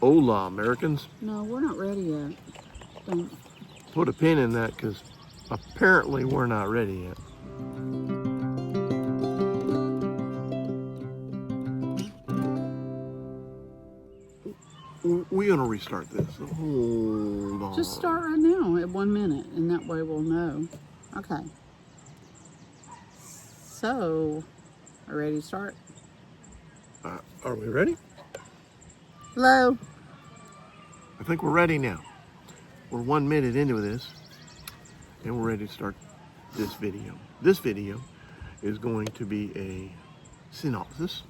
Hola, Americans. No, we're not ready yet. Don't. Put a pin in that because apparently we're not ready yet. We're going to restart this. Hold on. Just start right now at 1 minute, and that way we'll know. Okay. So, are ready to start? Are we ready? Hello? I think we're ready now. We're 1 minute into this, and we're ready to start this video. This video is going to be a synopsis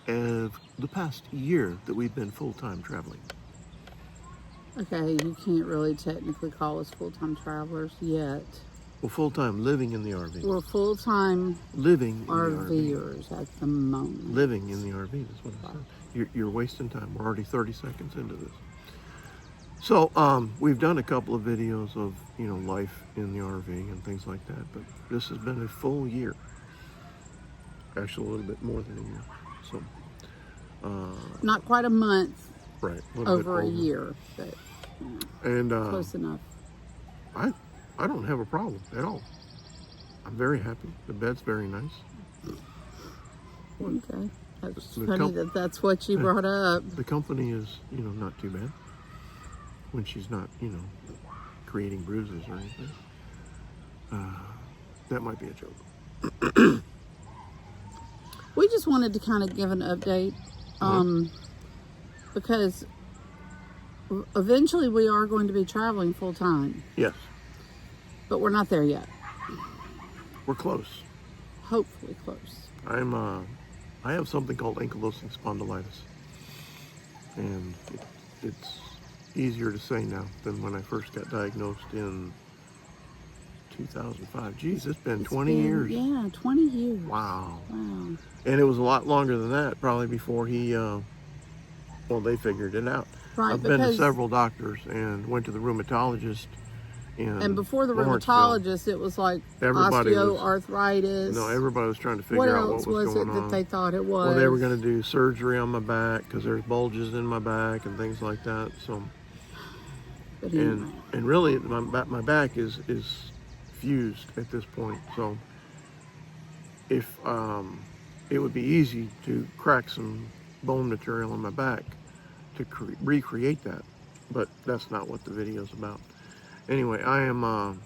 of the past year that we've been full-time traveling. Okay, you can't really technically call us full-time travelers yet. We're full-time living in the RV. We're full-time Living in the RV. RVers at the moment. Living in the RV, that's what I said. You're wasting time. We're already 30 seconds into this. So, we've done a couple of videos of, life in the RV and things like that, but this has been a full year. Actually, a little bit more than a year. So, Not quite a month. Right. Over a year, but and close enough. I don't have a problem at all. I'm very happy. The bed's very nice. Okay. That's funny that's what you brought up. The company is, not too bad. When she's not, creating bruises or anything. That might be a joke. We just wanted to kind of give an update. Because eventually we are going to be traveling full time. Yes. But we're not there yet. We're close. Hopefully close. I have something called ankylosing spondylitis. And it's easier to say now than when I first got diagnosed in 2005. Geez, it's been 20 years. Yeah, 20 years. Wow. Wow. And it was a lot longer than that, probably before he, they figured it out. Right, I've been to several doctors and went to the rheumatologist. And before the Lawrenceville. rheumatologist, it was like osteoarthritis. Everybody was trying to figure out what was going on. What else was it that they thought it was? Well, they were going to do surgery on my back because there's bulges in my back and things like that. So, but anyway. and really, my back is fused at this point. So, if it would be easy to crack some bone material in my back to recreate that, but that's not what the video is about. Anyway, I'm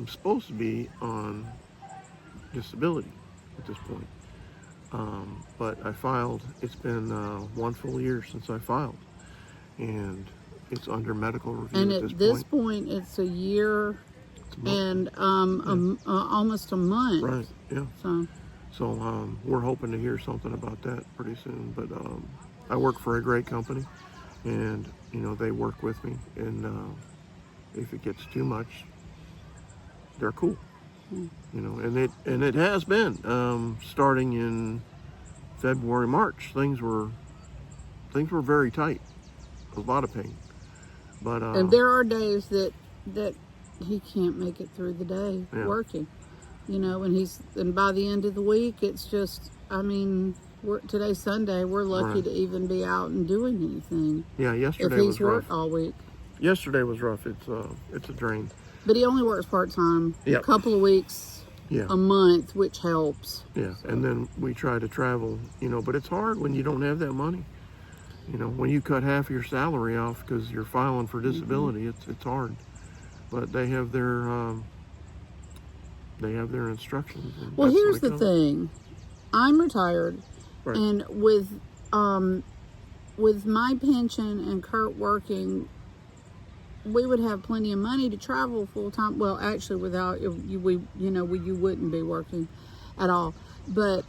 supposed to be on disability at this point, but I filed. It's been 1 full year since I filed, and it's under medical review. And at this point, it's a year and almost a month. Right. Yeah. So we're hoping to hear something about that pretty soon. But I work for a great company, and they work with me. And if it gets too much, they're cool. And it has been starting in February, March. Things were very tight. A lot of pain. But and there are days that he can't make it through the day working. And by the end of the week, it's just, today's Sunday, we're lucky to even be out and doing anything. Yeah, yesterday if he's was rough. worked all week. Yesterday was rough. It's a drain. But he only works part-time, a couple of weeks, a month, which helps. Yeah, so. And then we try to travel, but it's hard when you don't have that money. When you cut half of your salary off because you're filing for disability, it's hard. But they have their instructions. Well, here's the thing. I'm retired, and with my pension and Kurt working, we would have plenty of money to travel full time. Well, actually, without you, you wouldn't be working at all. But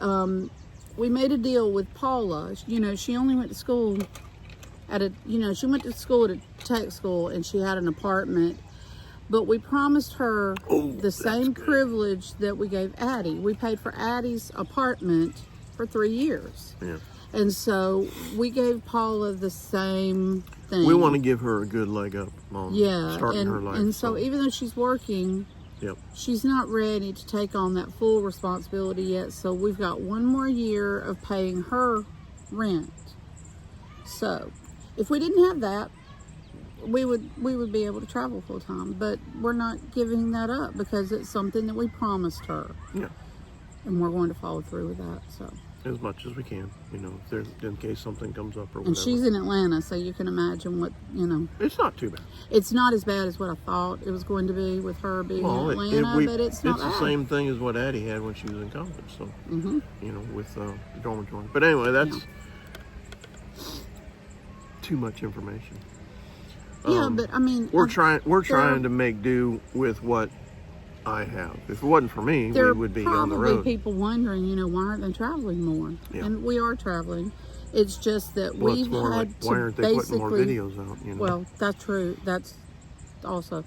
we made a deal with Paula. She only went to school at a tech school, and she had an apartment. But we promised her the same privilege that we gave Addie. We paid for Addie's apartment for 3 years. Yeah. And so we gave Paula the same thing. We want to give her a good leg up on starting her life. And so even though she's working, she's not ready to take on that full responsibility yet. So we've got 1 more year of paying her rent. So, if we didn't have that, we would be able to travel full time. But we're not giving that up because it's something that we promised her. Yeah. And we're going to follow through with that. So. As much as we can, you know, if in case something comes up or whatever. And she's in Atlanta, so you can imagine what, you know. It's not too bad. It's not as bad as what I thought it was going to be with her being in Atlanta, but it's not bad. It's the same thing as what Addie had when she was in college, so, you know, with dormitory. But anyway, that's too much information. Yeah, but I mean, we're trying to make do with what I have. If it wasn't for me, we would be on the road. There are probably people wondering, you know, why aren't they traveling more? Yeah. And we are traveling. It's just that we've more had like, to why aren't they putting more videos out? You know? Well, that's true. That's also,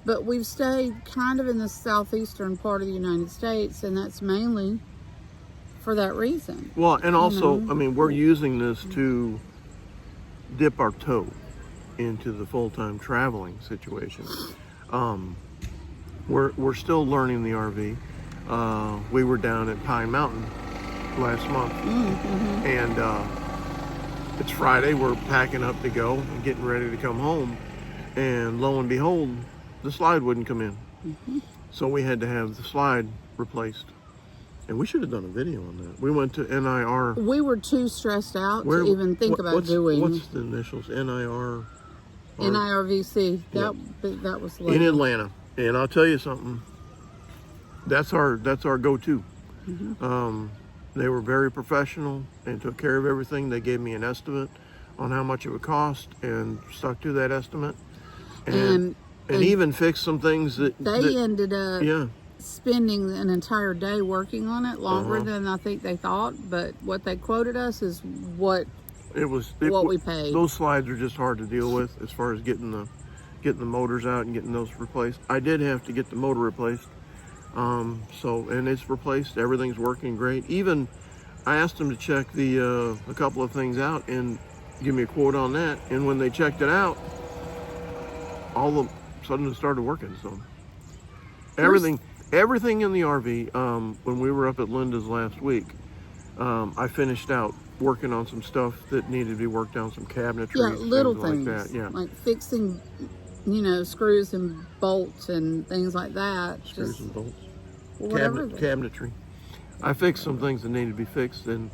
but we've stayed kind of in the southeastern part of the United States, and that's mainly for that reason. Well, and also, I mean, we're using this to dip our toe into the full-time traveling situation. We're still learning the RV. We were down at Pine Mountain last month, and it's Friday. We're packing up to go and getting ready to come home, and lo and behold, the slide wouldn't come in. So we had to have the slide replaced. And we should have done a video on that. We went to NIR. We were too stressed out to even think about doing. What's the initials? NIR. NIRVC. That was late. In Atlanta. And I'll tell you something. That's our go-to. They were very professional and took care of everything. They gave me an estimate on how much it would cost and stuck to that estimate. And even fixed some things that ended up spending an entire day working on it, longer than I think they thought. But what they quoted us is what we paid. Those slides are just hard to deal with as far as getting the motors out and getting those replaced. I did have to get the motor replaced. And it's replaced. Everything's working great. Even I asked them to check a couple of things out and give me a quote on that. And when they checked it out, all of a sudden it started working. So everything in the RV. When we were up at Linda's last week, I finished out working on some stuff that needed to be worked on, some cabinetry, little things like that. Yeah, like fixing, you know, screws and bolts and things like that. Screws and bolts. Cabinetry. I fixed some things that needed to be fixed, and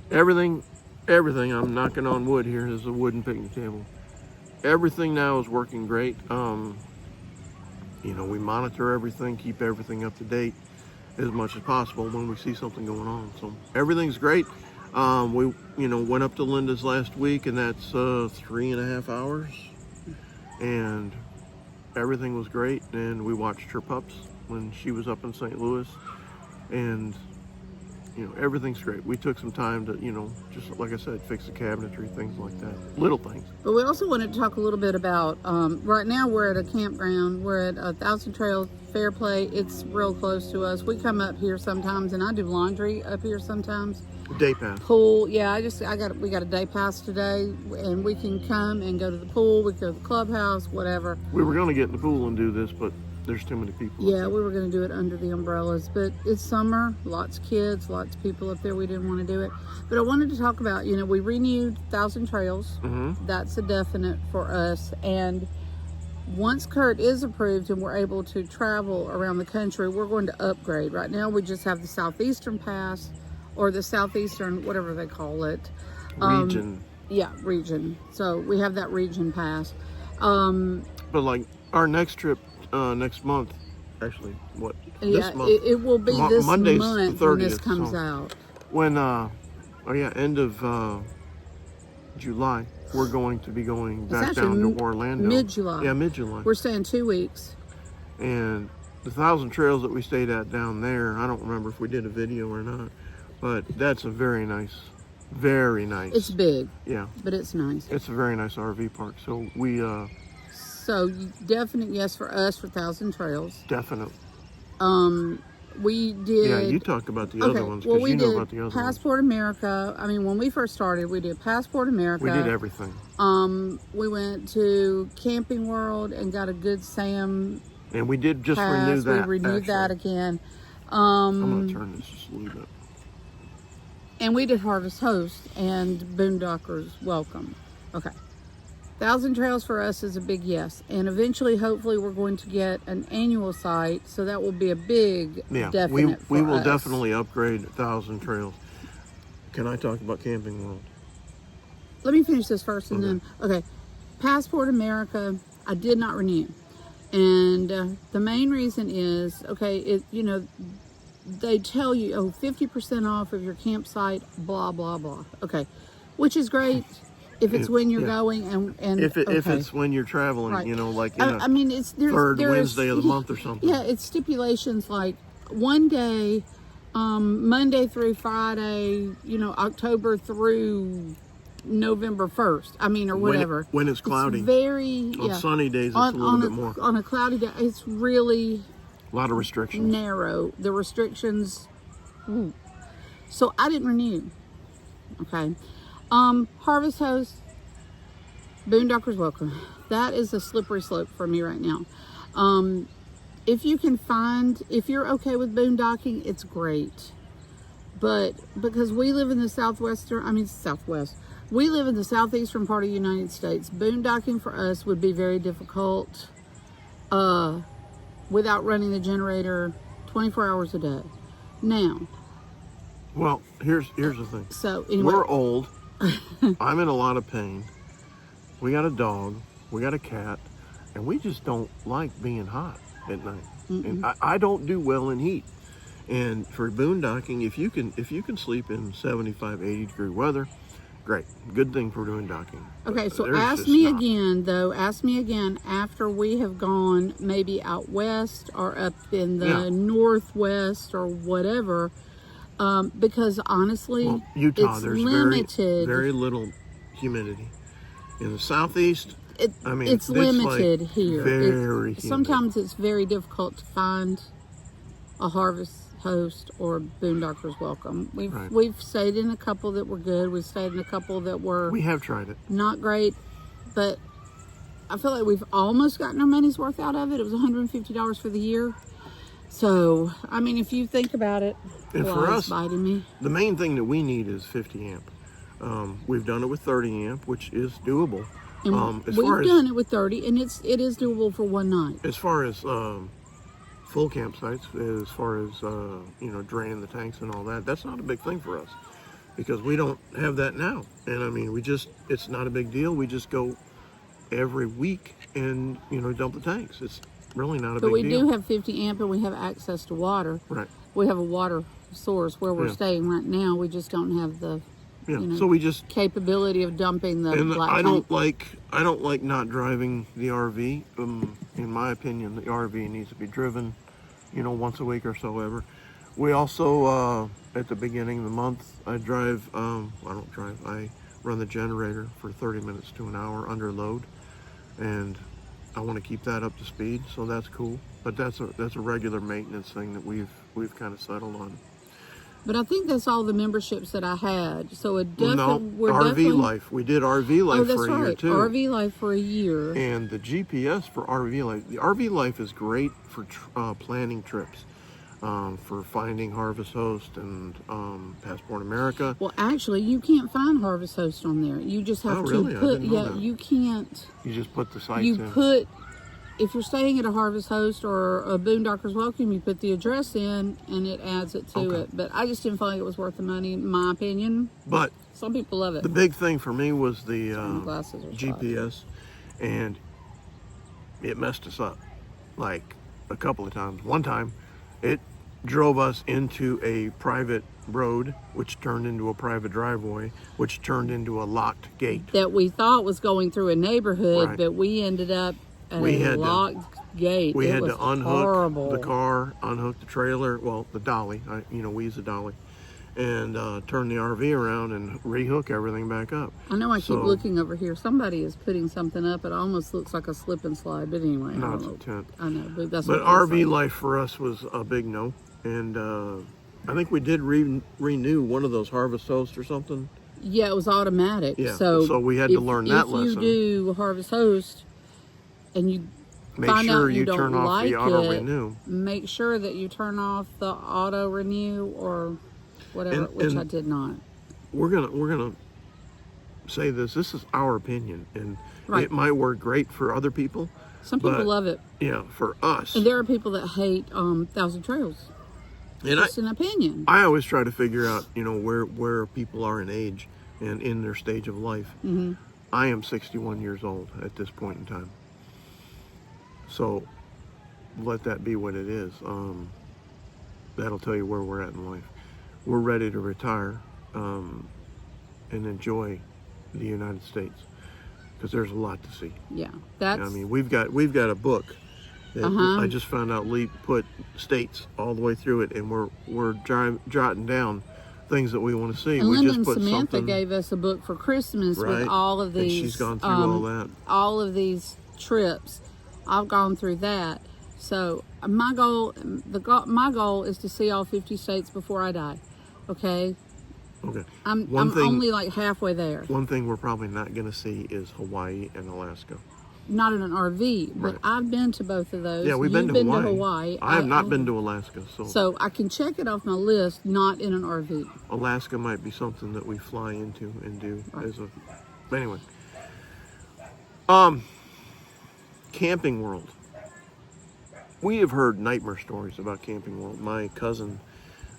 everything, I'm knocking on wood here, is a wooden picnic table. Everything now is working great. You know, we monitor everything, keep everything up to date as much as possible when we see something going on. So everything's great. We, went up to Linda's last week, and that's 3.5 hours, and everything was great. And we watched her pups when she was up in St. Louis, and everything's great. We took some time to, just like I said, fix the cabinetry, things like that, little things. But we also wanted to talk a little bit about, right now we're at a campground. We're at 1,000 Trails Fair Play. It's real close to us. We come up here sometimes, and I do laundry up here sometimes. Day pass. Pool, yeah. We got a day pass today, and we can come and go to the pool. We can go to the clubhouse, whatever. We were going to get in the pool and do this, but there's too many people. Yeah, we were going to do it under the umbrellas, but it's summer, lots of kids, lots of people up there. We didn't want to do it. But I wanted to talk about, we renewed 1,000 Trails. That's a definite for us. And once Kurt is approved and we're able to travel around the country, we're going to upgrade. Right now, we just have the Southeastern Pass, or the Southeastern, whatever they call it. Region. Yeah, region. So we have that region pass. But like our next trip, next month, actually, this month? It will be this Monday's month the 30th, when this comes out. When, end of July, we're going to be going back down to Orlando. Mid-July. Yeah, mid-July. We're staying 2 weeks. And the 1,000 Trails that we stayed at down there, I don't remember if we did a video or not, but that's a very nice. It's big. Yeah. But it's nice. It's a very nice RV park. So we, So definite yes for us for 1,000 Trails. Definite. We did. Yeah, you talk about the other ones because you know about the other ones. Passport America. I mean, when we first started, we did Passport America. We did everything. We went to Camping World and got a Good Sam. And we did just renew that. We renewed that again. I'm gonna turn this just a little bit. And we did Harvest Host and Boondockers Welcome. Okay. 1,000 trails for us is a big yes. And eventually, hopefully, we're going to get an annual site. So that will be a big definite for we will us. definitely upgrade 1,000 trails. Can I talk about Camping World? Let me finish this first and then, okay. Passport America, I did not renew. And the main reason is, okay, they tell you, 50% off of your campsite, blah, blah, blah. Okay, which is great if it's when you're going and if it's when you're traveling, right. like I mean, it's third Wednesday of the month or something. Yeah, it's stipulations like one day, Monday through Friday, October through November 1st. I mean, or whatever. When it's cloudy. It's very on sunny days, it's a little bit more. On a cloudy day, it's really a lot of restrictions. Narrow. The restrictions. Ooh. So I didn't renew. Okay. Harvest Host, Boondockers Welcome. That is a slippery slope for me right now. If you're okay with boondocking, it's great. But because we live in the southwest, we live in the southeastern part of the United States. Boondocking for us would be very difficult without running the generator 24 hours a day. Now. Well, here's the thing. So anyway. We're old. I'm in a lot of pain. We got a dog. We got a cat. And we just don't like being hot at night. And I don't do well in heat. And for boondocking, if you can sleep in 75, 80 degree weather, great. Good thing for doing docking. Okay, so ask me again after we have gone maybe out west or up in the northwest or whatever, because honestly, Utah, it's there's limited. Very little humidity. In the southeast, it's limited here. Very humid. Sometimes it's very difficult to find a Harvest Host or Boondockers Welcome. We've stayed in a couple that were good. We've stayed in a couple that were. We have tried it. Not great, but I feel like we've almost gotten our money's worth out of it. It was $150 for the year. So, I mean, if you think about it, and for us, biting me. The main thing that we need is 50 amp. We've done it with 30 amp, which is doable. And we've done it with 30, and it is doable for one night. As far as full campsites, as far as draining the tanks and all that, that's not a big thing for us because we don't have that now. And I mean, it's not a big deal. We just go every week and dump the tanks. It's really not a big deal. But we do have 50 amp and we have access to water. Right. We have a water source where we're staying right now. We just don't have the so we just capability of dumping the black I don't like not driving the RV. In my opinion, the RV needs to be driven, once a week or so ever. We also at the beginning of the month, I run the generator for 30 minutes to an hour under load, and I want to keep that up to speed, so that's cool. But that's a regular maintenance thing that we've kind of settled on. But I think that's all the memberships that I had. So it RV Life. We did RV Life for a year too. RV Life for a year. And the GPS for RV Life. The RV Life is great for planning trips, for finding Harvest Host and Passport America. Well, actually, you can't find Harvest Host on there. You just have to put. You can't. You just put the sites in. If you're staying at a Harvest Host or a Boondockers Welcome, you put the address in and it adds it to it. But I just didn't feel like it was worth the money, in my opinion. But some people love it. The big thing for me was the GPS, and it messed us up like a couple of times. One time, it drove us into a private road, which turned into a private driveway, which turned into a locked gate. That we thought was going through a neighborhood, but we ended up at a locked gate. We had to unhook the car, unhook the trailer, the dolly, we use a dolly, and turn the RV around and rehook everything back up. I know I keep looking over here. Somebody is putting something up. It almost looks like a slip and slide, but anyway. No, it's a tent. I know, but that's what RV Life for us was a big no. And I think we did renew one of those Harvest Host or something. Yeah, it was automatic. Yeah, so we had to learn that lesson. If you do Harvest Host, and you make sure you turn off the auto renew. Make sure that you turn off the auto renew or whatever, which I did not. We're gonna say this. This is our opinion, and Right. it might work great for other people. Some people but, love it. Yeah, for us. And there are people that hate Thousand Trails. And Just an opinion. I always try to figure out, where people are in age and in their stage of life. Mm-hmm. I am 61 years old at this point in time. So let that be what it is. That'll tell you where we're at in life. We're ready to retire and enjoy the United States because there's a lot to see. Yeah, that's. I mean, we've got a book that I just found out Lee put states all the way through it, and we're jotting down things that we want to see. And we Linda just put and Samantha something, gave us a book for Christmas right, with all of these. and she's gone through all that. All of these trips. I've gone through that. So my goal is to see all 50 states before I die. Okay. Okay. I'm only like halfway there. One thing we're probably not going to see is Hawaii and Alaska. Not in an RV, but Right. I've been to both of those. Yeah, we've You've been to Hawaii. I have not been to Alaska, So I can check it off my list, not in an RV. Alaska might be something that we fly into and do anyway. Camping World. We have heard nightmare stories about Camping World. My cousin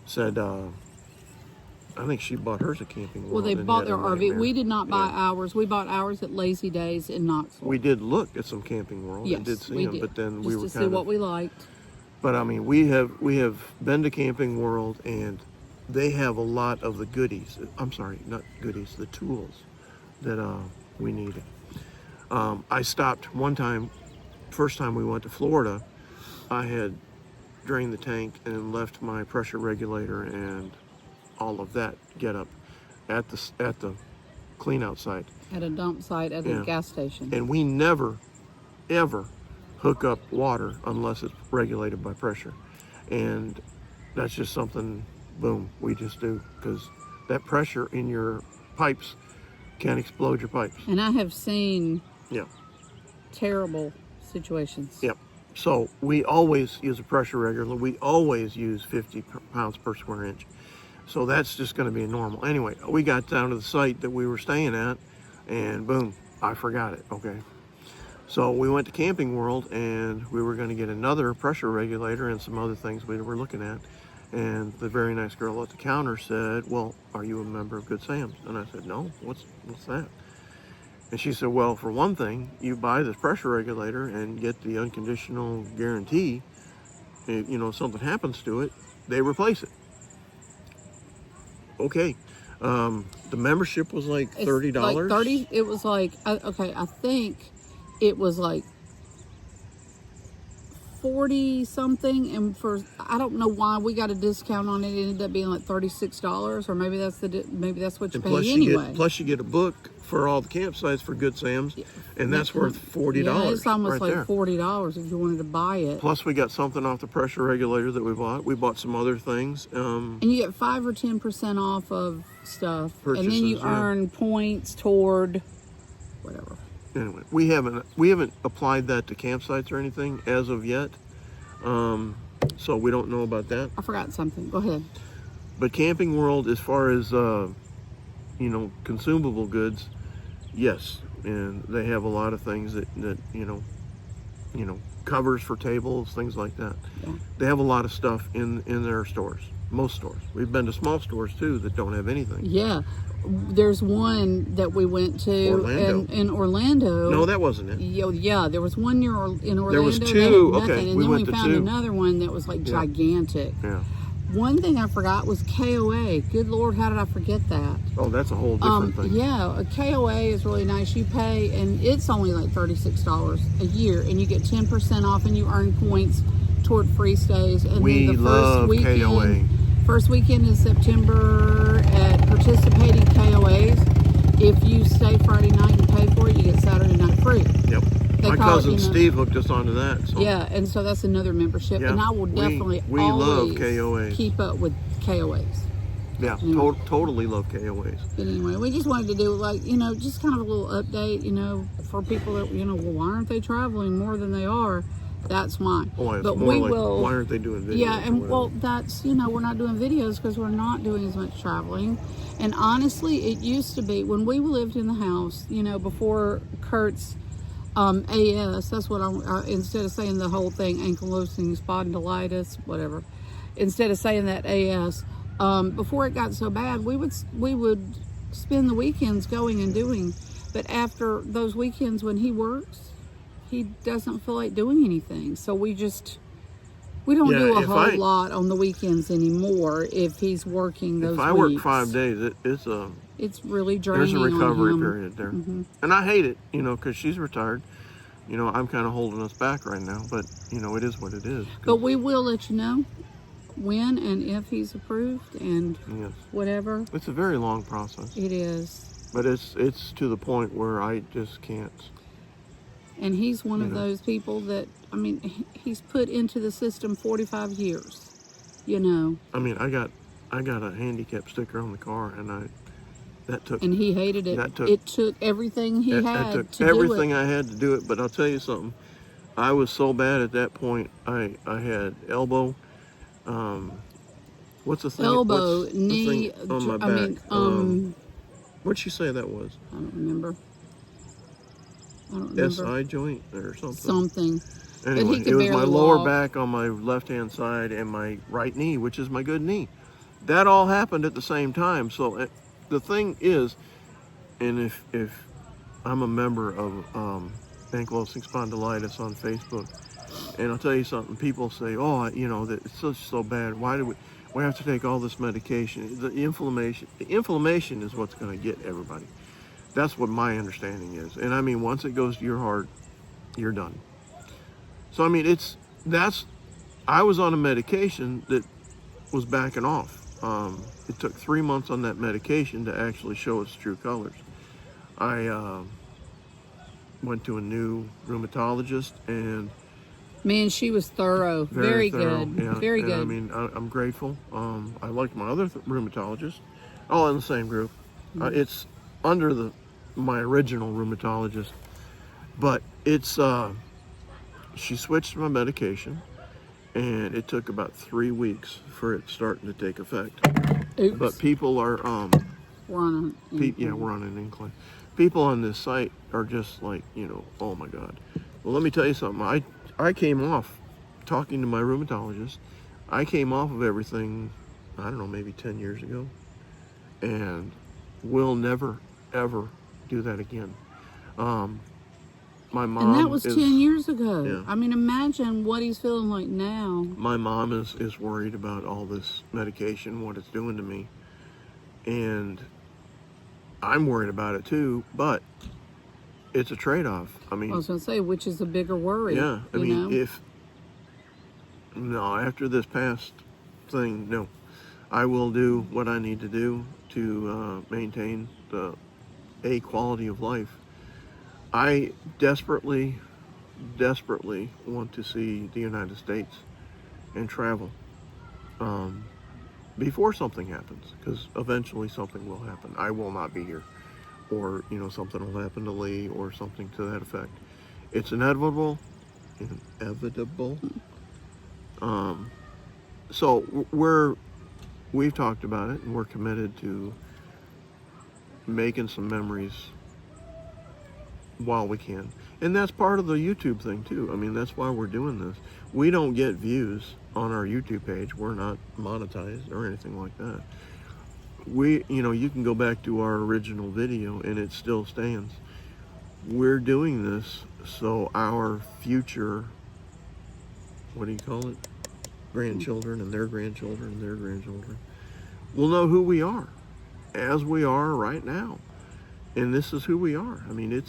said, I think she bought hers at Camping World. Well, they and bought had their a RV. nightmare. We did not buy Yeah. ours. We bought ours at Lazy Days in Knoxville. We did look at some Camping World Yes, and did see we them, did. but then Just we were to see kind what of. we liked. But I mean, we have been to Camping World, and they have a lot of the goodies. I'm sorry, not goodies, the tools that we needed. I stopped one time. First time we went to Florida, I had drained the tank and left my pressure regulator and all of that get up at the clean out site. At a dump site at a gas station. And we never, ever hook up water unless it's regulated by pressure. And that's just something, boom, we just do, because that pressure in your pipes can explode your pipes. And I have seen Yeah. terrible situations. Yep. So we always use a pressure regulator. We always use 50 pounds per square inch. So that's just going to be normal. Anyway, we got down to the site that we were staying at, and boom, I forgot it. Okay. So we went to Camping World, and we were going to get another pressure regulator and some other things we were looking at. And the very nice girl at the counter said, "Well, are you a member of Good Sam's?" And I said, "No, what's that?" And she said, "Well, for one thing, you buy this pressure regulator and get the unconditional guarantee. If something happens to it, they replace it." Okay. The membership was like $30. Like 30. It was like okay. I think it was like 40 something, and I don't know why we got a discount on it. It ended up being like $36, or maybe that's what you pay anyway. Plus you get a book for all the campsites for Good Sam's, and that's worth $40. Yeah, it's almost right like there. $40 if you wanted to buy it. Plus we got something off the pressure regulator that we bought. We bought some other things. And you get 5 or 10% off of stuff, Purchases, and then you yeah. earn points toward whatever. Anyway, we haven't applied that to campsites or anything as of yet, so we don't know about that. I forgot something. Go ahead. But Camping World, as far as consumable goods, yes, and they have a lot of things that covers for tables, things like that. Yeah. They have a lot of stuff in their stores. Most stores. We've been to small stores too that don't have anything. Yeah. There's one that we went to in Orlando. No, that wasn't it. Yeah, there was one in Orlando. There was that two. had nothing, Okay, and we then went we to found two. another one that was like gigantic. Yeah. One thing I forgot was KOA. Good Lord, how did I forget that? Oh, that's a whole different thing. Yeah, a KOA is really nice. You pay, and it's only like $36 a year, and you get 10% off, and you earn points toward free stays. And We then the love KOA. First weekend in September at participating KOAs. If you stay Friday night and pay for it, you get Saturday night free. Yep. My cousin Steve hooked us onto that. So. Yeah, and so that's another membership. Yeah, And I will definitely we always love KOAs. keep up with KOAs. Yeah, totally love KOAs. But anyway, we just wanted to do just kind of a little update, for people that, well, why aren't they traveling more than they are? That's why. Oh, it's But more we like, will. why aren't they doing videos? Yeah, or and whatever? well, that's, you know, we're not doing videos because we're not doing as much traveling. And honestly, it used to be when we lived in the house, you know, before Kurt's AS. That's what instead of saying the whole thing, ankylosing spondylitis, whatever. Instead of saying that AS, before it got so bad, we would spend the weekends going and doing. But after those weekends when he works, he doesn't feel like doing anything. So we don't Yeah, do a whole lot on the weekends anymore if he's working if those I work weeks. 5 days, It's really there's draining a recovery on him. period there. And I hate it, you know, because she's retired. You know, I'm kind of holding us back right now, but, you know, it is what it is. But we will let you know when and if he's approved and Yes. whatever. It's a very long process. It is. But it's to the point where I just can't. And he's one You of know. those people that, I mean, he's put into the system 45 years, you know. I mean, I got a handicap sticker on the car, and that took. And he hated it. That took. It took everything he That had took to everything do it. I had to do it. But I'll tell you something. I was so bad at that point. I had elbow. What's the thing? Elbow, what's knee, the thing on my I back? mean, What'd she say that was? I don't remember. I don't remember. SI joint or something. Something. Anyway, But he could it was my barely lower walk. back on my left-hand side and my right knee, which is my good knee. That all happened at the same time. So the thing is, and if I'm a member of ankylosing spondylitis on Facebook, and I'll tell you something, people say, oh, you know, that it's so bad. Why do we have to take all this medication? The inflammation is what's going to get everybody. That's what my understanding is. And I mean, once it goes to your heart, you're done. So I mean, I was on a medication that was backing off. It took 3 months on that medication to actually show its true colors. I went to a new rheumatologist, and Man, she was thorough. Very thorough, good. yeah. Very And good. I mean, I'm grateful. I liked my other rheumatologist, all in the same group. It's under my original rheumatologist, but she switched my medication, and it took about 3 weeks for it starting to take effect. Oops. But people are We're on a, yeah, we're on an incline. People on this site are just like, you know, oh my God. Well, let me tell you something. I came off talking to my rheumatologist. I came off of everything, I don't know, maybe 10 years ago, and will never ever do that again. My mom, and that was 10 years ago. Yeah. I mean, imagine what he's feeling like now. My mom is worried about all this medication, what it's doing to me. And I'm worried about it too, but it's a trade-off. I mean, I was going to say, which is a bigger worry. yeah, I you mean, know? after this past thing, no, I will do what I need to do to maintain a quality of life. I desperately want to see the United States and travel before something happens, because eventually something will happen. I will not be here, or you know, something will happen to Lee or something to that effect. It's inevitable. So we've talked about it, and we're committed to making some memories while we can. And that's part of the YouTube thing too. I mean, that's why we're doing this. We don't get views on our YouTube page. We're not monetized or anything like that. You know, you can go back to our original video and it still stands. We're doing this so our future, what do you call it? Grandchildren and their grandchildren and their grandchildren will know who we are as we are right now. And this is who we are. I mean,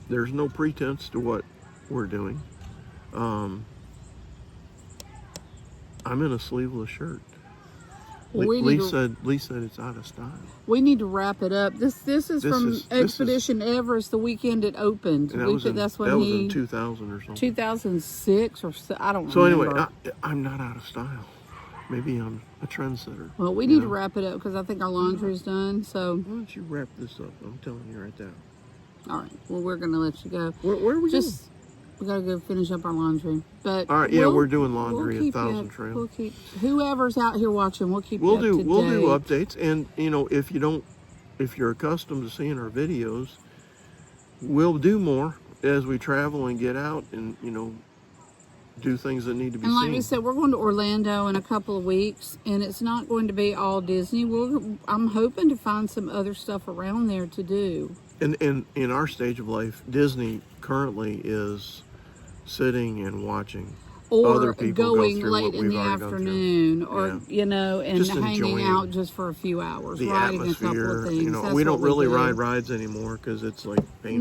there's no pretense to what we're doing. I'm in a sleeveless shirt. Well, Lee said it's out of style. We need to wrap it up. This is from Expedition Everest, the weekend it opened. And that was in 2000 or something. 2006 or so, I don't So remember. anyway, I'm not out of style. Maybe I'm a trendsetter. Well, we need to wrap it up because I think our laundry's done. So why don't you wrap this up? I'm telling you right now. all right. Well, we're gonna let you go. Where are we going? We gotta go finish up our laundry. But All right, yeah, we're doing laundry at keep Thousand you, Trail. we'll keep whoever's out here watching. We'll keep We'll you up to do date. updates, and if you're accustomed to seeing our videos, we'll do more as we travel and get out and do things that need to be And like seen. we said, we're going to Orlando in a couple of weeks, and it's not going to be all Disney. I'm hoping to find some other stuff around there to do. And in our stage of life, Disney currently is sitting and watching Or other people go going through late what in we've the already gone through. afternoon, or and Just hanging enjoying out just for a few hours, The riding a couple atmosphere, of things. That's we don't what really do. ride rides anymore because it's like painful.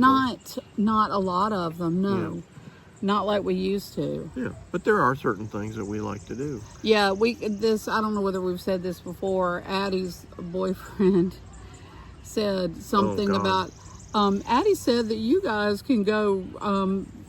Not a lot of them. No, Yeah. not like we used to. Yeah, but there are certain things that we like to do. Yeah, I don't know whether we've said this before. Addie's boyfriend said something God. about. Addie said that you guys can go,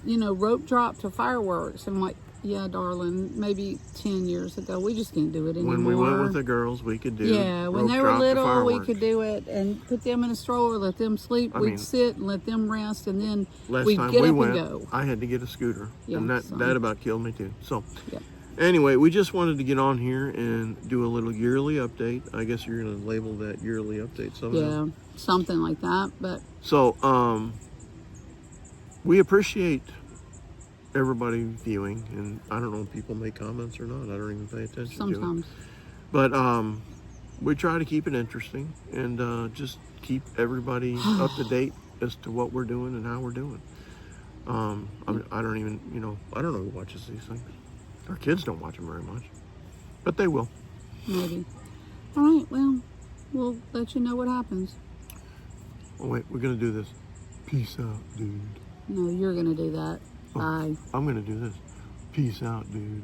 rope drop to fireworks. I'm like, yeah, darling, maybe 10 years ago. We just can't do it anymore. When we went with the girls, we could do when rope they were drop to little, we fireworks. could do it and put them in a stroller, let them sleep. I We'd mean, sit and let them rest, and then Last we'd time get we up went, and go. I had to get a scooter, Yeah, and so- that about killed me too. So, Yep. anyway, we just wanted to get on here and do a little yearly update. I guess you're going to label that yearly update somehow. Yeah, something like that. But So, we appreciate everybody viewing, and I don't know if people make comments or not. I don't even pay attention to sometimes. it. But we try to keep it interesting and just keep everybody up to date as to what we're doing and how we're doing. I don't even, I don't know who watches these things. Our kids don't watch them very much, but they will. Maybe. All right, well, we'll let you know what happens. Oh wait, we're gonna do this. Peace out, dude. No, you're going to do that. Oh, Bye. I'm gonna do this. Peace out, dude.